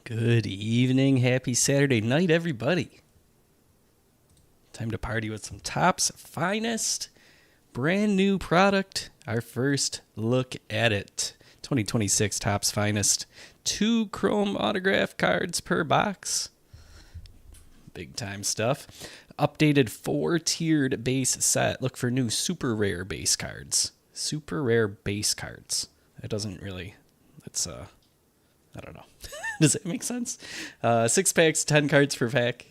Good evening. Happy Saturday night, everybody. Time to party with some Topps Finest. Brand new product. Our first look at it. 2026 Topps Finest. 2 chrome autograph cards per box. Big time stuff. Updated 4-tiered base set. Look for new super rare base cards. Super rare base cards. That doesn't really... That's, I don't know. Does that make sense? 6 packs, 10 cards per pack.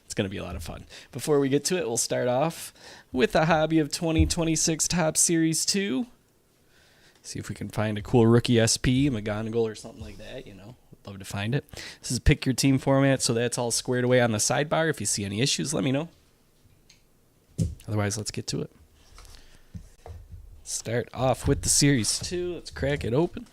It's going to be a lot of fun. Before we get to it, we'll start off with a hobby of 2026 Topps Series 2. See if we can find a cool rookie SP, McGonagall or something like that, you know. Would love to find it. This is pick your team format, so that's all squared away on the sidebar. If you see any issues, let me know. Otherwise, let's get to it. Start off with the Series 2. Let's crack it open.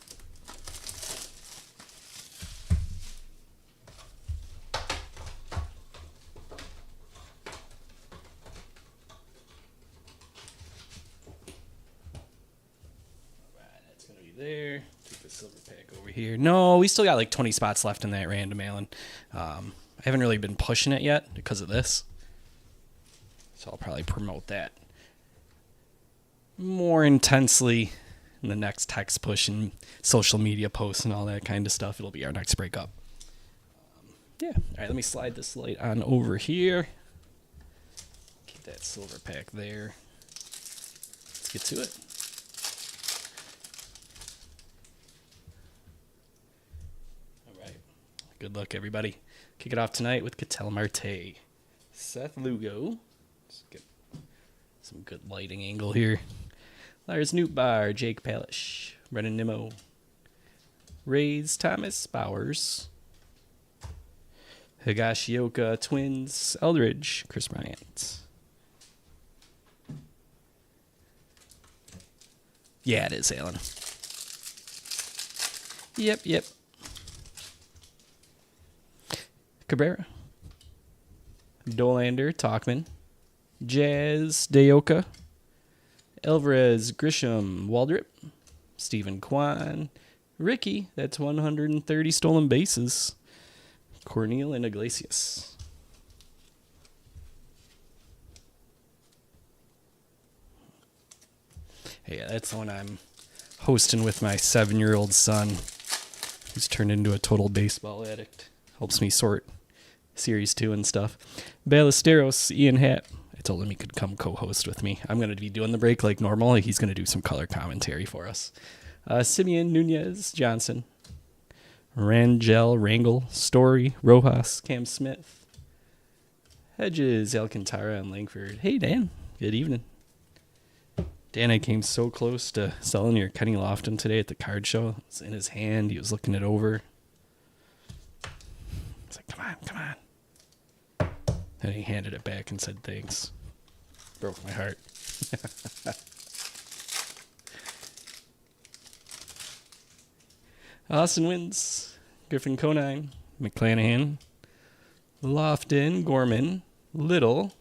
There. Take the silver pack over here. No, we still got like 20 spots left in that random, Alan. I haven't really been pushing it yet because of this. So I'll probably promote that more intensely in the next text push and social media posts and all that kind of stuff. It'll be our next breakup. Yeah. All right, let me slide this light on over here. Keep that silver pack there. Let's get to it. Good luck, everybody. Kick it off tonight with Ketel Marte. Seth Lugo. Let's get some good lighting angle here. Lars Nootbaar, Jake Palish, Brennan Nimmo, Rays, Thomas Bowers, Higashioka Twins, Eldridge, Chris Bryant. Yeah, it is, Alan. Yep. Cabrera, Dolander, Talkman, Jazz, Dayoka, Alvarez, Grisham, Waldrip, Stephen Kwan, Ricky, that's 130 stolen bases, Cornel and Iglesias. Hey, that's the one I'm hosting with my 7-year-old son, who's turned into a total baseball addict. Helps me sort Series 2 and stuff. Ballesteros, Ian Happ. I told him he could come co-host with me. I'm going to be doing the break like normal. He's going to do some color commentary for us. Simeon, Nunez, Johnson. Rangel, Rangel, Story, Rojas, Cam Smith. Hedges, Alcantara, and Langford. Hey, Dan. Good evening. Dan, I came so close to selling your Kenny Lofton today at the card show. It was in his hand. He was looking it over. Come on. And he handed it back and said thanks. Broke my heart. Austin wins. Griffin Conine. McClanahan. Lofton. Gorman. Little.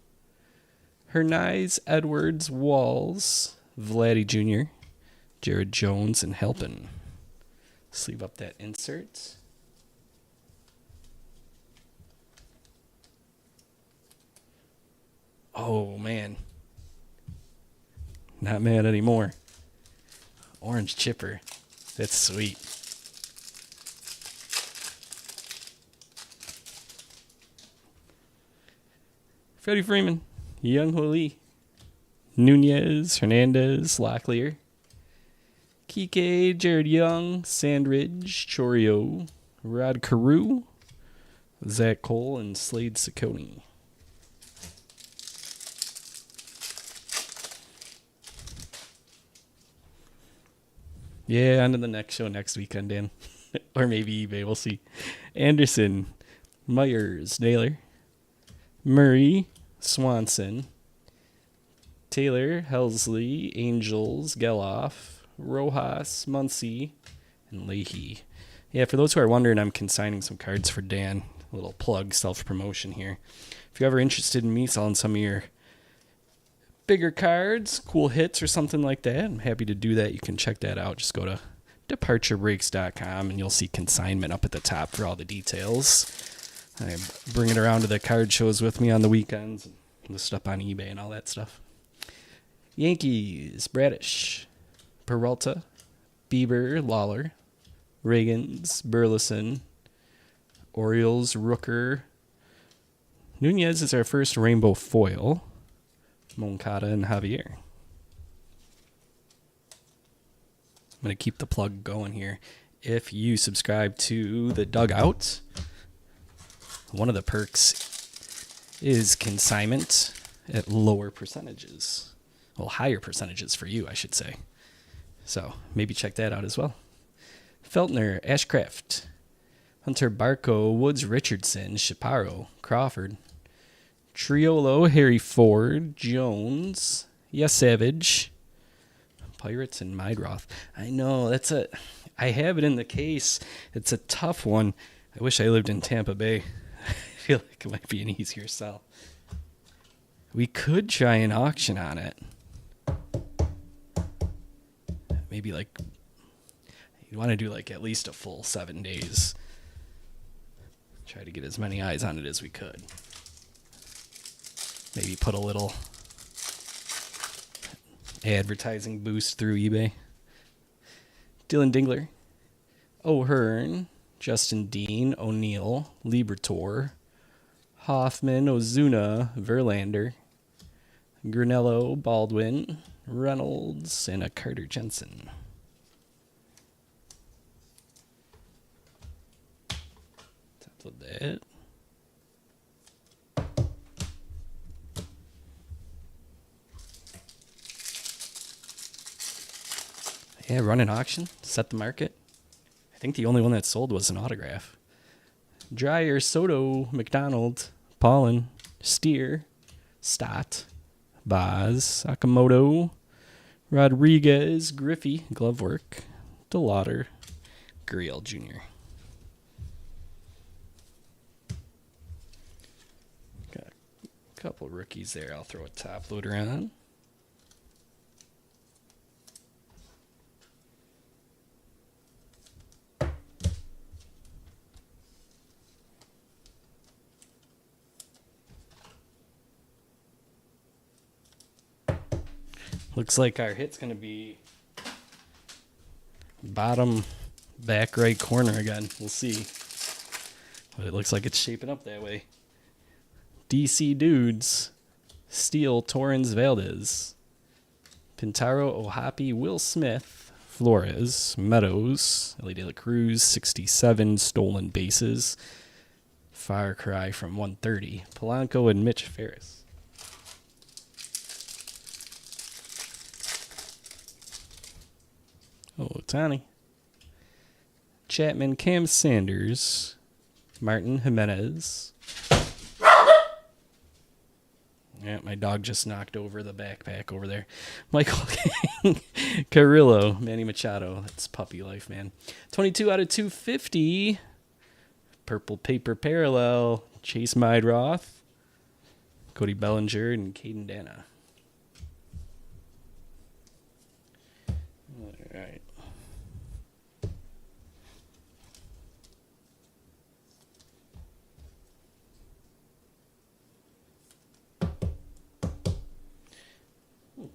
Hernandez. Edwards. Walls. Vladdy Jr. Jared Jones and Halpin. Sleeve up that insert. Oh, man. Not mad anymore. Orange chipper. That's sweet. Freddie Freeman. Young Ho Lee. Nunez. Hernandez. Locklear. Kike. Jared Young. Sandridge. Chorio. Rod Carew. Zach Cole and Slade Ciccone. Yeah, on to the next show next weekend, Dan. Or maybe eBay, we'll see. Anderson, Myers, Naylor, Murray, Swanson, Taylor, Helsley, Angels, Geloff, Rojas, Muncy, and Leahy. Yeah, for those who are wondering, I'm consigning some cards for Dan. A little plug, self-promotion here. If you're ever interested in me selling some of your bigger cards, cool hits or something like that, I'm happy to do that. You can check that out. Just go to departurebreaks.com, and you'll see consignment up at the top for all the details. I bring it around to the card shows with me on the weekends, and list up on eBay and all that stuff. Yankees, Bradish, Peralta, Bieber, Lawler, Reagans, Burleson, Orioles, Rooker. Nunez is our first rainbow foil. Moncada and Javier. I'm going to keep the plug going here. If you subscribe to the Dugout, one of the perks is consignment at lower percentages. Well, higher percentages for you, I should say. So maybe check that out as well. Feltner, Ashcraft, Hunter Barco, Woods Richardson, Chaparro, Crawford, Triolo, Harry Ford, Jones, Savage, Pirates, and Mydroth. I know, I have it in the case. It's a tough one. I wish I lived in Tampa Bay. I feel like it might be an easier sell. We could try an auction on it. Maybe you want to do at least a full 7 days. Try to get as many eyes on it as we could. Maybe put a little advertising boost through eBay. Dylan Dingler, O'Hearn, Justin Dean, O'Neill, Libertor, Hoffman, Ozuna, Verlander, Granello, Baldwin, Reynolds, and a Carter Jensen. Top of that. Yeah, run an auction, set the market. I think the only one that sold was an autograph. Dreyer, Soto, McDonald, Paulin, Steer, Stott, Boz, Sakamoto, Rodriguez, Griffey, glove work, DeLauder, Gurriel Jr. Got a couple rookies there. I'll throw a top loader on. Looks like our hit's going to be bottom back right corner again. We'll see. But it looks like it's shaping up that way. DC Dudes, Steele, Torrens, Valdez, Pintaro, Ohapi, Will Smith, Flores, Meadows, Ellie De La Cruz, 67 stolen bases, Far Cry from 130, Polanco, and Mitch Ferris. Oh, Tani. Chapman, Cam Sanders, Martin Jimenez. Yeah, my dog just knocked over the backpack over there. Michael King, Carrillo, Manny Machado. That's puppy life, man. 22 out of 250. Purple paper parallel. Chase Mydroth, Cody Bellinger, and Caden Dana. All right.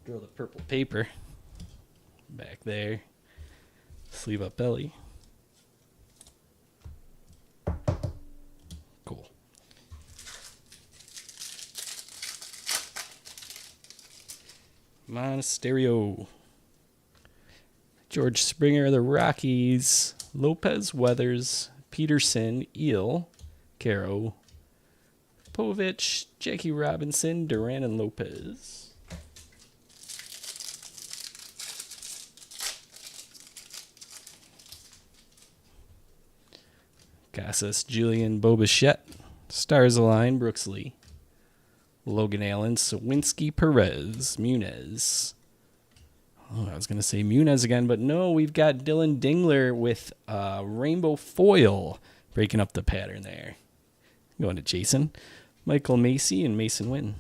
Throw the purple paper back there. Sleeve up belly. Cool. Monasterio. George Springer of the Rockies. Lopez Weathers. Peterson. Eel. Caro. Povich. Jackie Robinson. Duran and Lopez. Casas, Julian Bobichette, Stars Align, Brooks Lee, Logan Allen, Sawinski, Perez, Munez. Oh, I was going to say Munez again, but no, we've got Dylan Dingler with rainbow foil breaking up the pattern there. Going to Jason, Michael Macy, and Mason Wynn.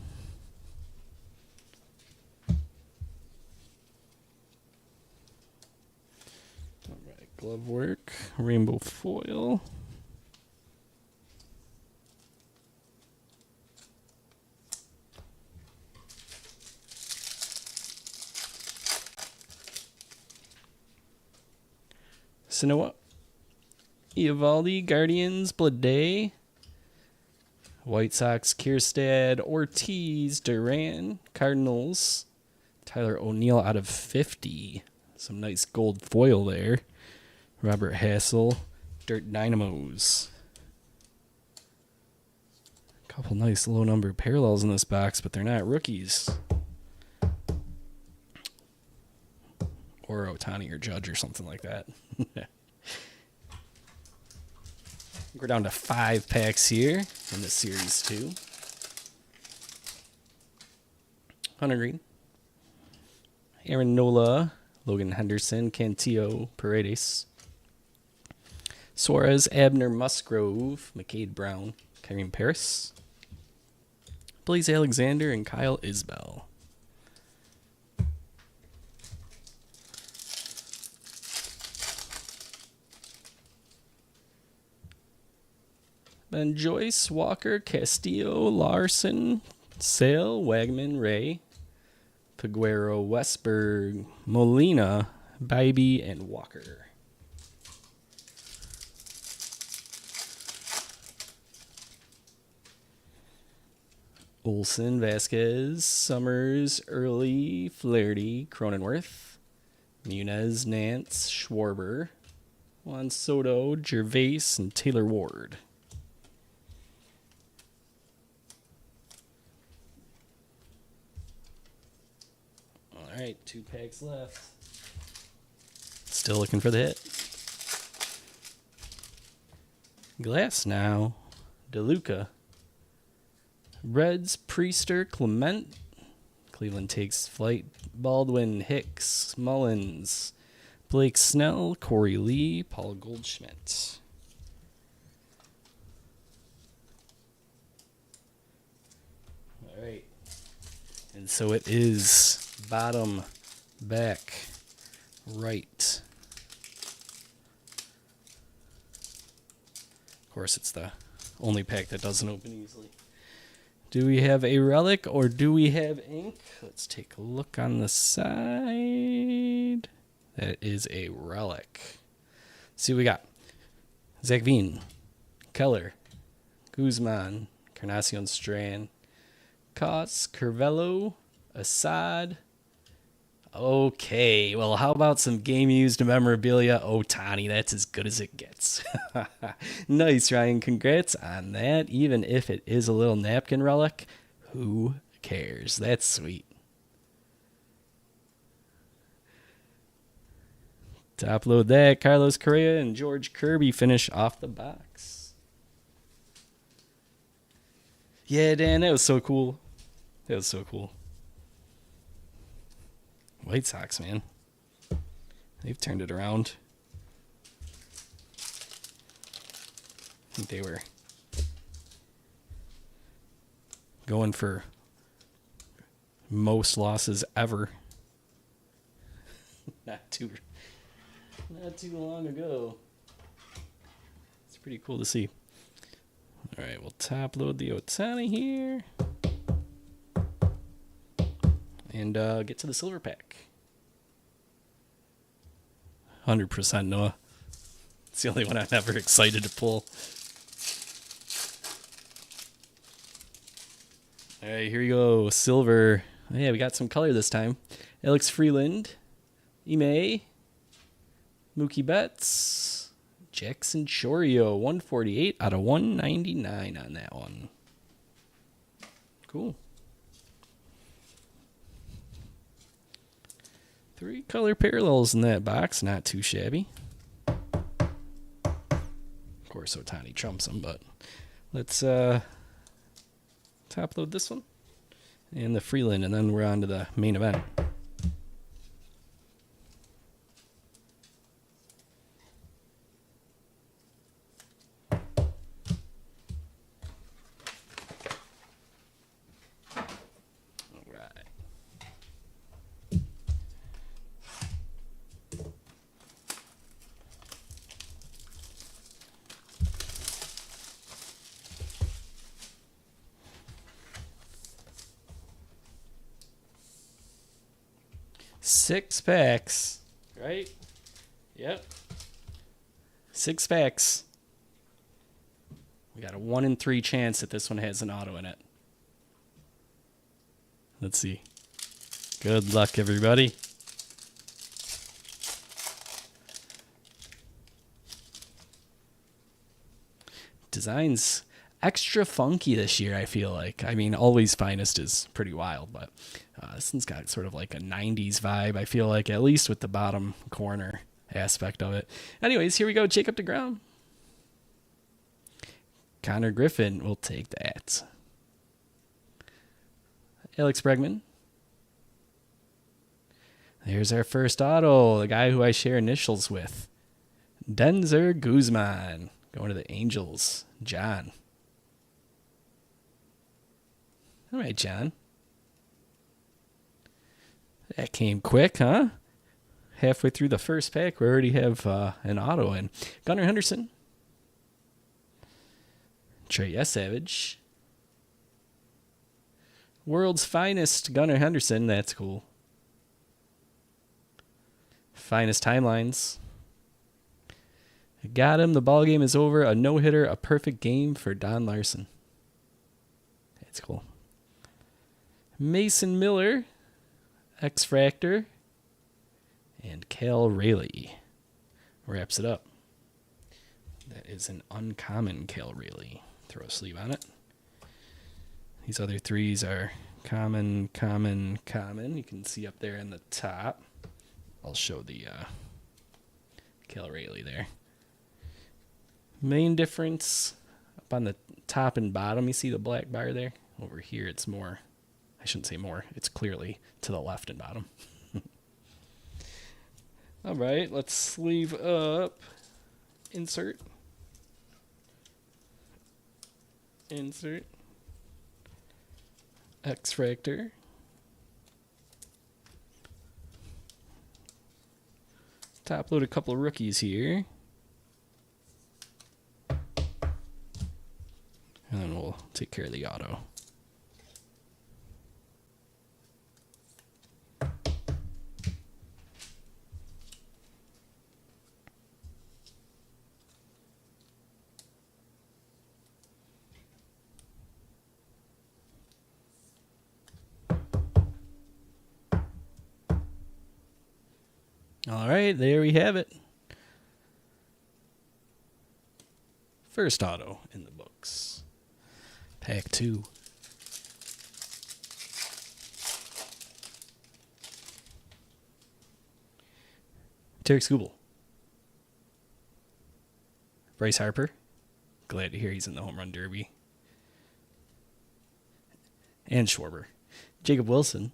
All right, Glove work, rainbow foil. Sanoa, Eovaldi, Guardians, Blade, White Sox, Kierstad, Ortiz, Duran, Cardinals, Tyler O'Neill out of 50. Some nice gold foil there. Robert Hassel, Dirt Dynamos. A couple nice low number parallels in this box, but they're not rookies. Or Ohtani or Judge or something like that. We're down to 5 packs here in the Series 2. Hunter Green, Aaron Nola, Logan Henderson, Cantillo, Paredes, Suarez, Abner Musgrove, McCade Brown, Kareem Paris, Blaze Alexander, and Kyle Isbell. Ben Joyce, Walker, Castillo, Larson, Sale, Wagman, Ray, Peguero, Westberg, Molina, Bybee, and Walker. Olson, Vasquez, Summers, Early, Flaherty, Cronenworth, Munez, Nance, Schwarber, Juan Soto, Gervais, and Taylor Ward. All right, 2 packs left. Still looking for the hit. Glass now. DeLuca. Reds, Priester, Clement. Cleveland takes flight. Baldwin, Hicks, Mullins, Blake Snell, Corey Lee, Paul Goldschmidt. All right. And so it is bottom, back, right. Of course, it's the only pack that doesn't open easily. Do we have a relic or do we have ink? Let's take a look on the side. That is a relic. Let's see what we got. Zach Veen, Keller, Guzman, Encarnacion Strand, Kotz, Curvelo, Assad. Okay, well, how about some game-used memorabilia? Ohtani, that's as good as it gets. Nice, Ryan. Congrats on that. Even if it is a little napkin relic, who cares? That's sweet. Top load that. Carlos Correa and George Kirby finish off the box. Yeah, Dan, that was so cool. That was so cool. White Sox, man. They've turned it around. I think they were going for most losses ever. Not too long ago. It's pretty cool to see. All right, we'll top load the Ohtani here. And get to the silver pack. 100% Noah. It's the only one I'm ever excited to pull. All right, here we go. Silver. Yeah, we got some color this time. Alex Freeland, Ime, Mookie Betts, Jackson Chourio, 148 out of 199 on that one. Cool. 3 color parallels in that box, not too shabby. Of course, Ohtani trumps them, but let's top load this one and the Freeland, and then we're on to the main event. 6 packs, right? Yep. 6 packs. We got a 1 in 3 chance that this one has an auto in it. Let's see. Good luck, everybody. Design's extra funky this year, I feel like. I mean, Always Finest is pretty wild, but this one's got sort of like a 90s vibe, I feel like, at least with the bottom corner aspect of it. Anyways, here we go. Jacob deGrom. Connor Griffin will take that. Alex Bregman. There's our first auto, the guy who I share initials with. Denzer Guzman. Going to the Angels. John. All right, John. That came quick, huh? Halfway through the first pack, we already have an auto in. Gunnar Henderson. Trey Savage. World's Finest, Gunnar Henderson. That's cool. Finest Timelines. Got him. The ball game is over. A no-hitter, a perfect game for Don Larson. That's cool. Mason Miller, X-Fractor, and Cal Raleigh wraps it up. That is an uncommon Cal Raleigh. Throw a sleeve on it. These other 3s are common, common, common. You can see up there in the top. I'll show the Cal Raleigh there. Main difference up on the top and bottom, you see the black bar there? Over here it's more, I shouldn't say more, it's clearly to the left and bottom. All right, let's sleeve up. Insert. Insert. X-Fractor. Top load a couple of rookies here. And then we'll take care of the auto. All right, there we have it. First auto in the books. Pack 2. Tarek Skubal. Bryce Harper. Glad to hear he's in the home run derby. And Schwarber. Jacob Wilson.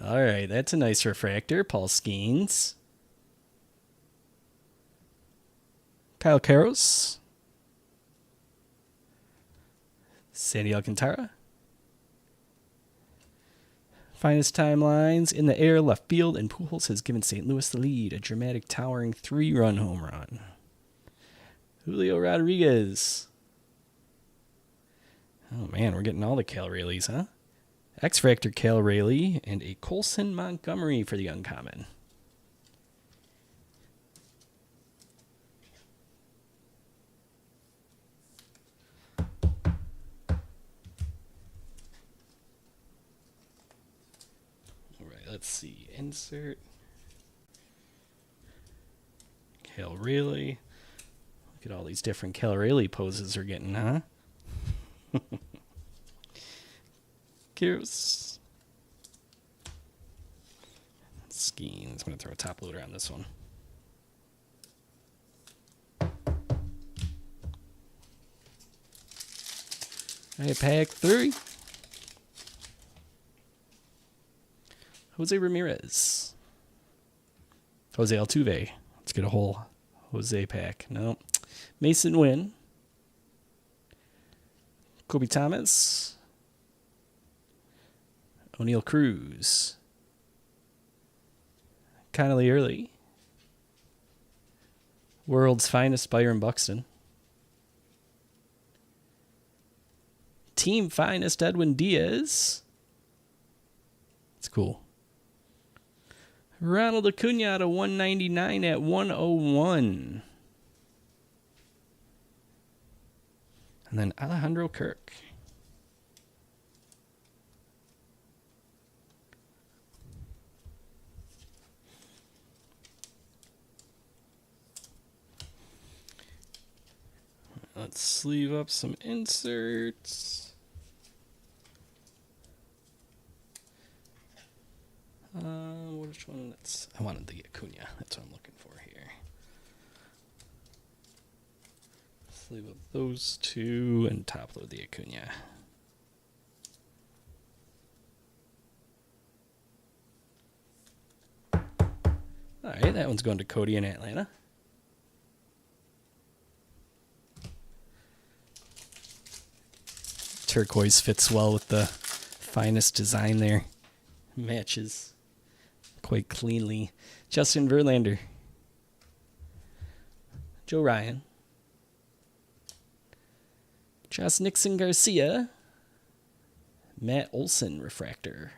All right, that's a nice refractor. Paul Skeens. Kyle Karros. Sandy Alcantara. Finest Timelines in the air, left field, and Pujols has given St. Louis the lead. A dramatic, towering 3-run home run. Julio Rodriguez. Oh, man, we're getting all the Cal Raleighes, huh? X-Fractor Cal Raleigh and a Colson Montgomery for the uncommon. All right, let's see. Insert. Cal Raleigh. Look at all these different Cal Raleigh poses we're getting, huh? Karros. Skeens. I'm going to throw a top loader on this one. All right, pack 3. Jose Ramirez. Jose Altuve. Let's get a whole Jose pack. No. Mason Wynn. Kobe Thomas. O'Neal Cruz. Connolly Early. World's Finest Byron Buxton. Team Finest Edwin Diaz. It's cool. Ronald Acuna out of 199 at 101. And then Alejandro Kirk. Let's sleeve up some inserts. Which one? I wanted the Acuna. That's what I'm looking for here. Sleeve up those two and top load the Acuna. All right, that one's going to Cody in Atlanta. Turquoise fits well with the finest design there. Matches quite cleanly. Justin Verlander. Joe Ryan. Josh Nixon Garcia. Matt Olson refractor.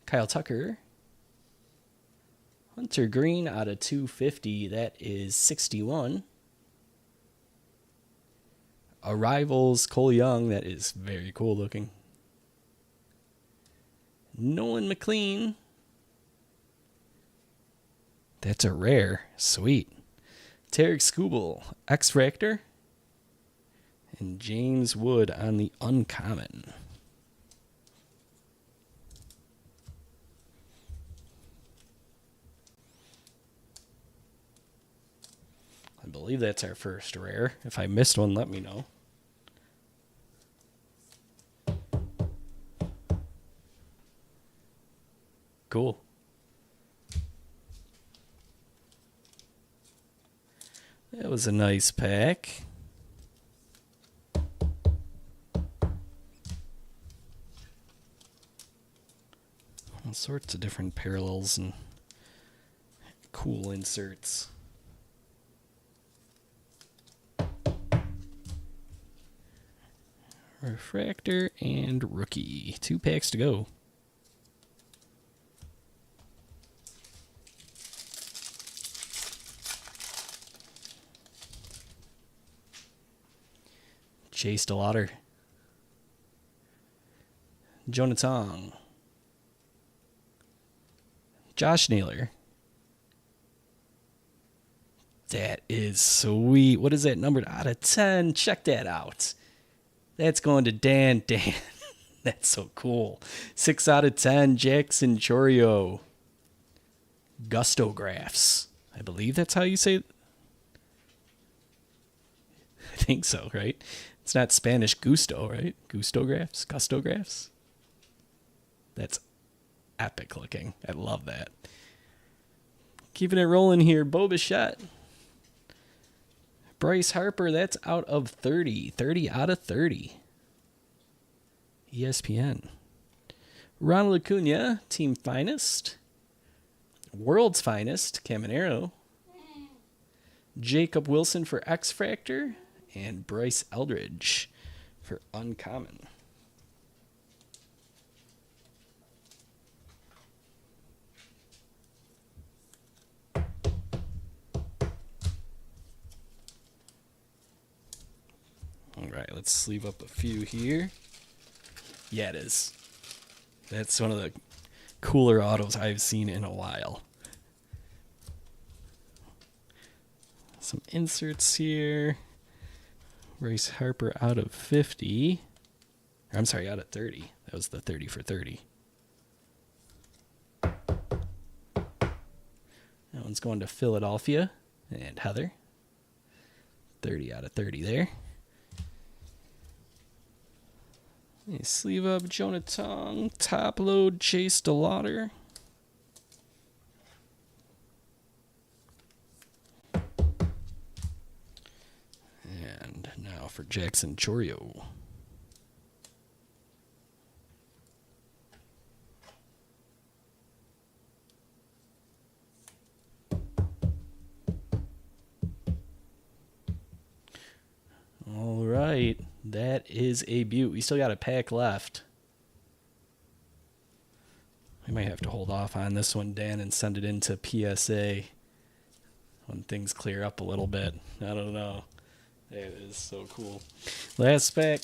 Kyle Tucker. Hunter Green out of 250. That is 61. Arrivals Cole Young. That is very cool looking. Nolan McLean. That's a rare. Sweet. Tarek Skubal, X-Fractor. And James Wood on the uncommon. I believe that's our first rare. If I missed one, let me know. Cool. That was a nice pack. All sorts of different parallels and cool inserts. Refractor and rookie. 2 packs to go. Chase DeLauder. Jonathan. Josh Naylor. That is sweet. What is that numbered out of 10? Check that out. That's going to Dan. That's so cool. 6 out of 10. Jackson Chourio. Gustographs. I believe that's how you say it. I think so, right? It's not Spanish gusto, right? Gustographs? Gustographs? That's epic looking. I love that. Keeping it rolling here. Bo Bichette. Bryce Harper, that's out of 30. 30 out of 30. ESPN. Ronald Acuna, team finest. World's finest, Caminero. Jacob Wilson for X-Fractor. And Bryce Eldridge for uncommon. All right, let's sleeve up a few here. Yeah, it is. That's one of the cooler autos I've seen in a while. Some inserts here. Bryce Harper out of 50. I'm sorry, out of 30. That was the 30 for 30. That one's going to Philadelphia and Heather. 30 out of 30 there. Sleeve up Jonathan. Top load Chase DeLauder. And now for Jackson Chourio. All right. That is a beaut. We still got a pack left. We might have to hold off on this one, Dan, and send it into PSA when things clear up a little bit. I don't know. It is so cool. Last pack.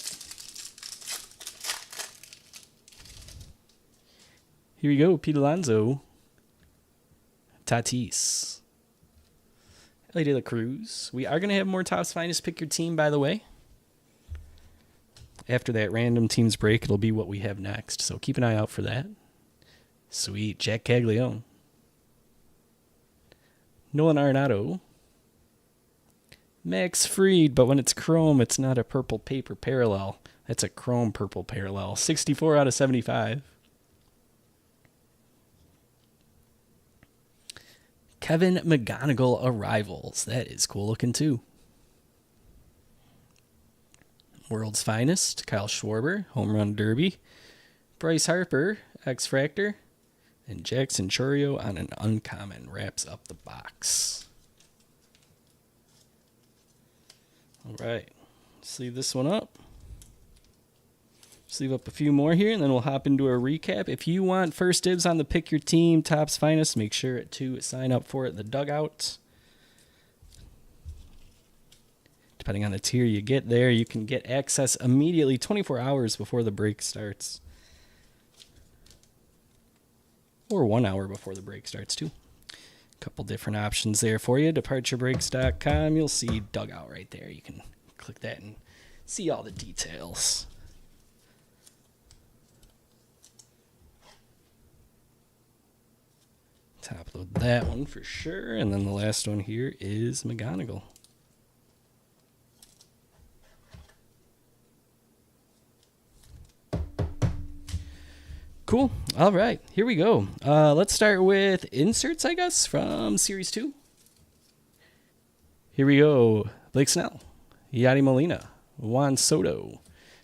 Here we go. Pete Alonso. Tatis. Ellie De La Cruz. We are going to have more Topps Finest Pick Your Team, by the way. After that random teams break, it'll be what we have next. So keep an eye out for that. Sweet. Jack Caglione. Nolan Arenado. Max Fried, but when it's chrome, it's not a purple paper parallel. That's a chrome purple parallel. 64 out of 75. Kevin McGonigal Arrivals. That is cool looking too. World's Finest. Kyle Schwarber. Home Run Derby. Bryce Harper. X-Fractor. And Jackson Chourio on an uncommon wraps up the box. All right. Let's leave this one up. Let's leave up a few more here, and then we'll hop into a recap. If you want first dibs on the Pick Your Team Topps Finest, make sure to sign up for it at the dugout. Depending on the tier you get there, you can get access immediately 24 hours before the break starts. Or 1 hour before the break starts, too. A couple different options there for you. DepartureBreaks.com. You'll see Dugout right there. You can click that and see all the details. Top load that one for sure. And then the last one here is McGonigal. Cool. All right. Here we go. Let's start with inserts, I guess, from Series 2. Here we go. Blake Snell, Yadi Molina, Juan Soto,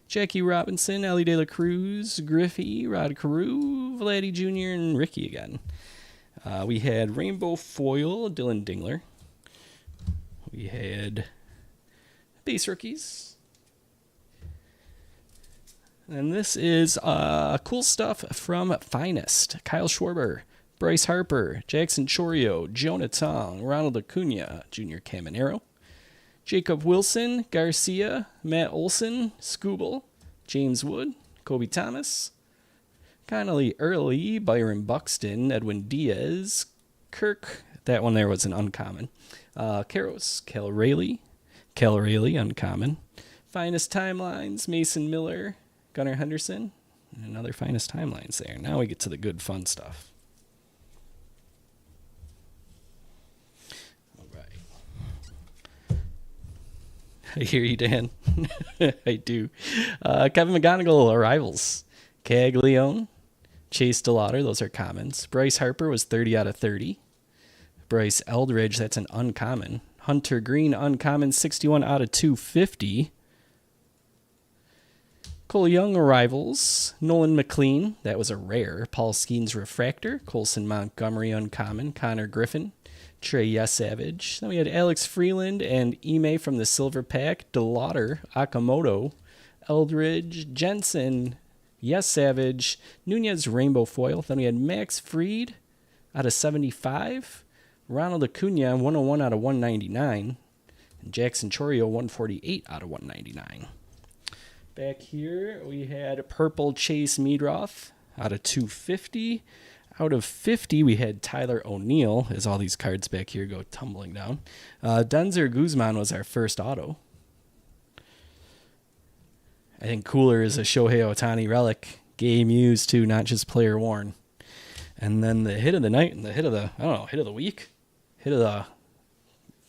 Jackie Robinson, Ellie De La Cruz, Griffey, Rod Carew, Vladdy Jr., and Ricky again. We had Rainbow Foil, Dylan Dingler. We had base rookies. And this is cool stuff from Finest. Kyle Schwarber, Bryce Harper, Jackson Chourio, Jonah Tong, Ronald Acuna, Junior Caminero, Jacob Wilson, Garcia, Matt Olson, Scooble, James Wood, Kobe Thomas, Connolly Early, Byron Buxton, Edwin Diaz, Kirk, that one there was an uncommon, Karros, Cal Rayleigh, uncommon, Finest Timelines, Mason Miller, Gunnar Henderson, and another Finest Timelines there. Now we get to the good fun stuff. All right. I hear you, Dan. I do. Kevin McGonigal Arrivals. Caglione, Chase DeLauder, those are commons. Bryce Harper was 30 out of 30. Bryce Eldridge, that's an uncommon. Hunter Green, uncommon, 61 out of 250. Cole Young Arrivals, Nolan McLean, that was a rare. Paul Skeens Refractor, Colson Montgomery uncommon, Connor Griffin, Trey Yesavage. Then we had Alex Freeland and Ime from the Silver Pack, DeLauder, Akamoto, Eldridge, Jensen, Yesavage, Nunez Rainbow Foil. Then we had Max Fried out of 75, Ronald Acuna 101 out of 199, and Jackson Chourio 148 out of 199. Back here, we had Purple Chase Meadroth out of 250. Out of 50, we had Tyler O'Neill, as all these cards back here go tumbling down. Denzer Guzman was our first auto. I think cooler is a Shohei Ohtani relic. Game used, too, not just player worn. And then the hit of the night and the hit of the, hit of the week? Hit of the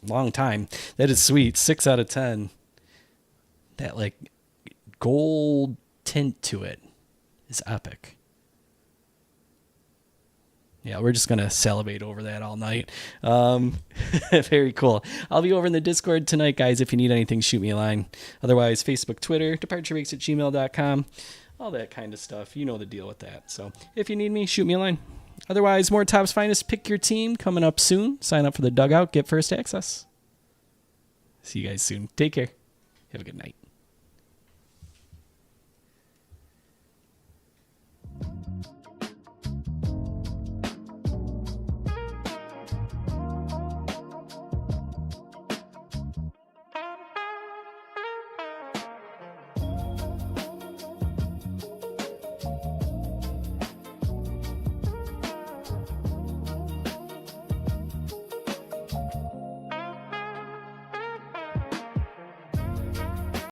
long time. That is sweet. 6 out of 10. That, gold tint to it is epic. Yeah, we're just going to salivate over that all night. Very cool. I'll be over in the Discord tonight, guys. If you need anything, shoot me a line. Otherwise, Facebook, Twitter, departurebreaks@gmail.com, all that kind of stuff. You know the deal with that. So if you need me, shoot me a line. Otherwise, more Topps Finest Pick Your Team coming up soon. Sign up for the Dugout. Get first access. See you guys soon. Take care. Have a good night.